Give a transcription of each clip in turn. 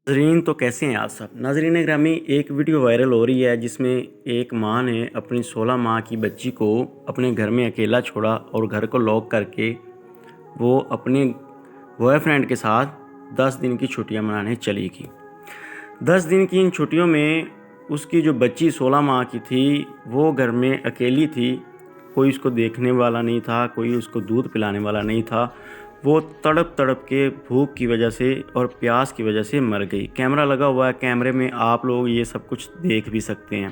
ناظرین تو کیسے ہیں آپ سب؟ ناظرین گرامی، ایک ویڈیو وائرل ہو رہی ہے جس میں ایک ماں نے اپنی 16 ماہ کی بچی کو اپنے گھر میں اکیلا چھوڑا اور گھر کو لاک کر کے وہ اپنے بوائے فرینڈ کے ساتھ 10 دن کی چھٹیاں منانے چلی گئی۔ 10 دن کی ان چھٹیوں میں اس کی جو بچی 16 ماہ کی تھی وہ گھر میں اکیلی تھی، کوئی اس کو دیکھنے والا نہیں تھا، کوئی اس کو دودھ پلانے والا نہیں تھا۔ وہ تڑپ تڑپ کے بھوک کی وجہ سے اور پیاس کی وجہ سے مر گئی۔ کیمرہ لگا ہوا ہے، کیمرے میں آپ لوگ یہ سب کچھ دیکھ بھی سکتے ہیں۔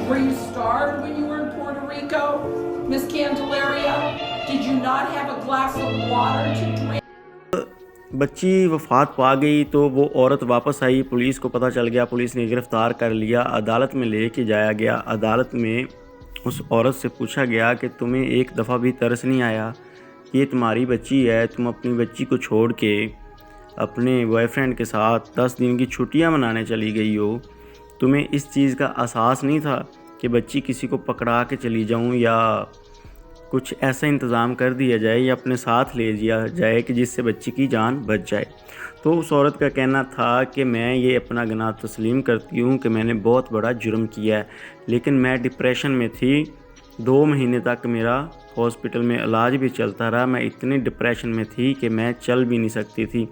Were you starved when you were in Puerto Rico, Miss Candelaria? Did you not have a glass of water to drink? بچی وفات پا گئی تو وہ عورت واپس آئی، پولیس کو پتہ چل گیا، پولیس نے گرفتار کر لیا، عدالت میں لے کے جایا گیا۔ عدالت میں اس عورت سے پوچھا گیا کہ تمہیں ایک دفعہ بھی ترس نہیں آیا؟ یہ تمہاری بچی ہے، تم اپنی بچی کو چھوڑ کے اپنے بوائے فرینڈ کے ساتھ 10 دن کی چھٹیاں منانے چلی گئی ہو، تمہیں اس چیز کا احساس نہیں تھا کہ بچی کسی کو پکڑا کے چلی جاؤں یا کچھ ایسا انتظام کر دیا جائے یا اپنے ساتھ لے جیا جائے کہ جس سے بچی کی جان بچ جائے؟ تو اس عورت کا کہنا تھا کہ میں یہ اپنا گناہ تسلیم کرتی ہوں کہ میں نے بہت بڑا جرم کیا ہے، لیکن میں ڈپریشن میں تھی، 2 مہینے تک میرا ہاسپٹل میں علاج بھی چلتا رہا، میں اتنی ڈپریشن میں تھی کہ میں چل بھی نہیں سکتی تھی۔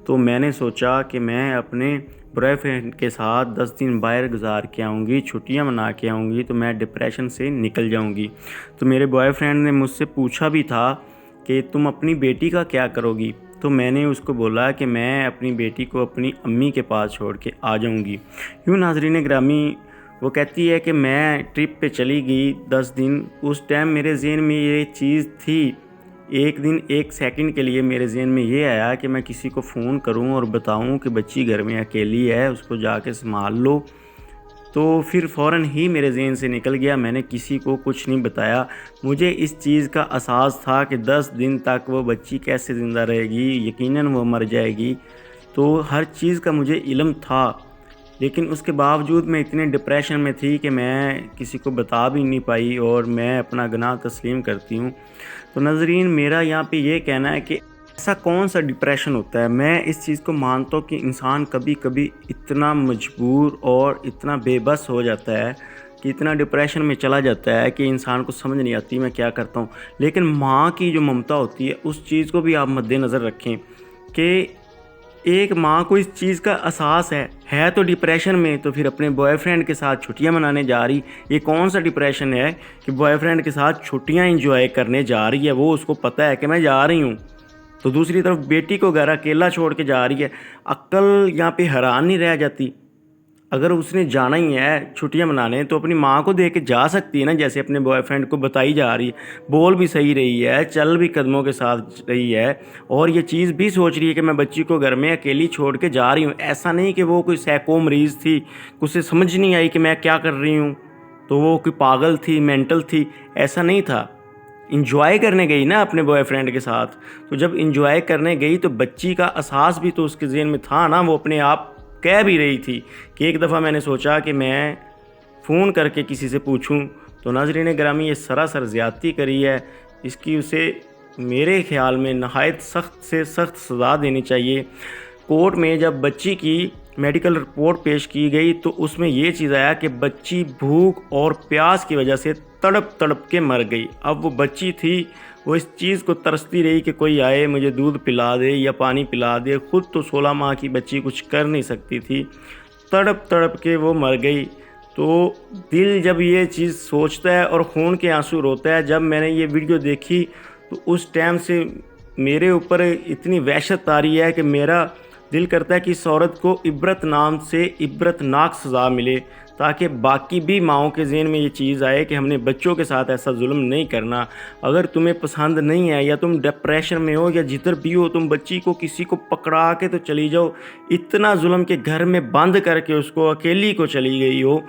تو میں نے سوچا کہ میں اپنے بوائے فرینڈ کے ساتھ 10 دن باہر گزار کے آؤں گی، چھٹیاں منا کے آؤں گی تو میں ڈپریشن سے نکل جاؤں گی۔ تو میرے بوائے فرینڈ نے مجھ سے پوچھا بھی تھا کہ تم اپنی بیٹی کا کیا کرو گی؟ تو میں نے اس کو بولا کہ میں اپنی بیٹی کو اپنی امی کے پاس چھوڑ کے آ جاؤں گی۔ یوں ناظرین گرامی، وہ کہتی ہے کہ میں ٹرپ پہ چلی گئی 10 دن، اس ٹائم میرے ذہن میں یہ چیز تھی، ایک دن 1 سیکنڈ کے لیے میرے ذہن میں یہ آیا کہ میں کسی کو فون کروں اور بتاؤں کہ بچی گھر میں اکیلی ہے، اس کو جا کے سنبھال لو۔ تو پھر فوراً ہی میرے ذہن سے نکل گیا، میں نے کسی کو کچھ نہیں بتایا۔ مجھے اس چیز کا احساس تھا کہ 10 دن تک وہ بچی کیسے زندہ رہے گی، یقیناً وہ مر جائے گی، تو ہر چیز کا مجھے علم تھا، لیکن اس کے باوجود میں اتنے ڈپریشن میں تھی کہ میں کسی کو بتا بھی نہیں پائی اور میں اپنا گناہ تسلیم کرتی ہوں۔ تو ناظرین، میرا یہاں پہ یہ کہنا ہے کہ ایسا کون سا ڈپریشن ہوتا ہے؟ میں اس چیز کو مانتا ہوں کہ انسان کبھی کبھی اتنا مجبور اور اتنا بے بس ہو جاتا ہے کہ اتنا ڈپریشن میں چلا جاتا ہے کہ انسان کو سمجھ نہیں آتی میں کیا کرتا ہوں۔ لیکن ماں کی جو ممتا ہوتی ہے اس چیز کو بھی آپ مد نظر رکھیں کہ ایک ماں کو اس چیز کا احساس ہے تو ڈپریشن میں، تو پھر اپنے بوائے فرینڈ کے ساتھ چھٹیاں منانے جا رہی۔ یہ کون سا ڈپریشن ہے کہ بوائے فرینڈ کے ساتھ چھٹیاں انجوائے کرنے جا رہی ہے؟ وہ اس کو پتہ ہے کہ میں جا رہی ہوں، تو دوسری طرف بیٹی کو گھر اکیلا چھوڑ کے جا رہی ہے۔ عقل یہاں پہ حیران نہیں رہ جاتی؟ اگر اس نے جانا ہی ہے چھٹیاں منانے تو اپنی ماں کو دے کے جا سکتی ہے نا، جیسے اپنے بوائے فرینڈ کو بتائی جا رہی ہے، بول بھی صحیح رہی ہے، چل بھی قدموں کے ساتھ رہی ہے، اور یہ چیز بھی سوچ رہی ہے کہ میں بچی کو گھر میں اکیلی چھوڑ کے جا رہی ہوں۔ ایسا نہیں کہ وہ کوئی سائیکو مریض تھی، اسے سمجھ نہیں آئی کہ میں کیا کر رہی ہوں، تو وہ کوئی پاگل تھی، مینٹل تھی، ایسا نہیں تھا۔ انجوائے کرنے گئی نا اپنے بوائے فرینڈ کے ساتھ، تو جب انجوائے کرنے گئی تو بچی کا احساس بھی تو اس کے ذہن میں تھا نا، وہ اپنے آپ کہہ بھی رہی تھی کہ ایک دفعہ میں نے سوچا کہ میں فون کر کے کسی سے پوچھوں۔ تو ناظرین گرامی، یہ سراسر زیادتی کری ہے، اس کی اسے میرے خیال میں نہایت سخت سے سخت سزا دینی چاہیے۔ کورٹ میں جب بچی کی میڈیکل رپورٹ پیش کی گئی تو اس میں یہ چیز آیا کہ بچی بھوک اور پیاس کی وجہ سے تڑپ تڑپ کے مر گئی۔ اب وہ بچی تھی، وہ اس چیز کو ترستی رہی کہ کوئی آئے مجھے دودھ پلا دے یا پانی پلا دے، خود تو 16 ماہ کی بچی کچھ کر نہیں سکتی تھی، تڑپ تڑپ کے وہ مر گئی۔ تو دل جب یہ چیز سوچتا ہے اور خون کے آنسو روتا ہے۔ جب میں نے یہ ویڈیو دیکھی تو اس ٹائم سے میرے اوپر اتنی وحشت آ رہی ہے کہ میرا دل کرتا ہے کہ اس عورت کو عبرت نام سے عبرت ناک سزا ملے، تاکہ باقی بھی ماؤں کے ذہن میں یہ چیز آئے کہ ہم نے بچوں کے ساتھ ایسا ظلم نہیں کرنا۔ اگر تمہیں پسند نہیں ہے یا تم ڈپریشن میں ہو یا جدھر بھی ہو، تم بچی کو کسی کو پکڑا کے تو چلی جاؤ، اتنا ظلم کے گھر میں بند کر کے اس کو اکیلی کو چلی گئی ہو،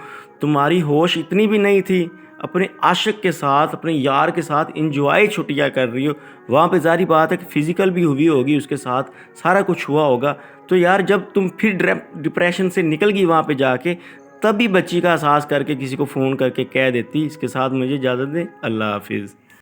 تمہاری ہوش اتنی بھی نہیں تھی، اپنے عاشق کے ساتھ اپنے یار کے ساتھ انجوائے چھٹیاں کر رہی ہو، وہاں پہ ظاہری بات ہے کہ فزیکل بھی ہوئی ہوگی اس کے ساتھ، سارا کچھ ہوا ہوگا۔ تو یار جب تم پھر ڈپریشن سے نکل گئی وہاں پہ جا کے، تب بھی بچی کا احساس کر کے کسی کو فون کر کے کہہ دیتی. اس کے ساتھ مجھے اجازت دیں. اللہ حافظ.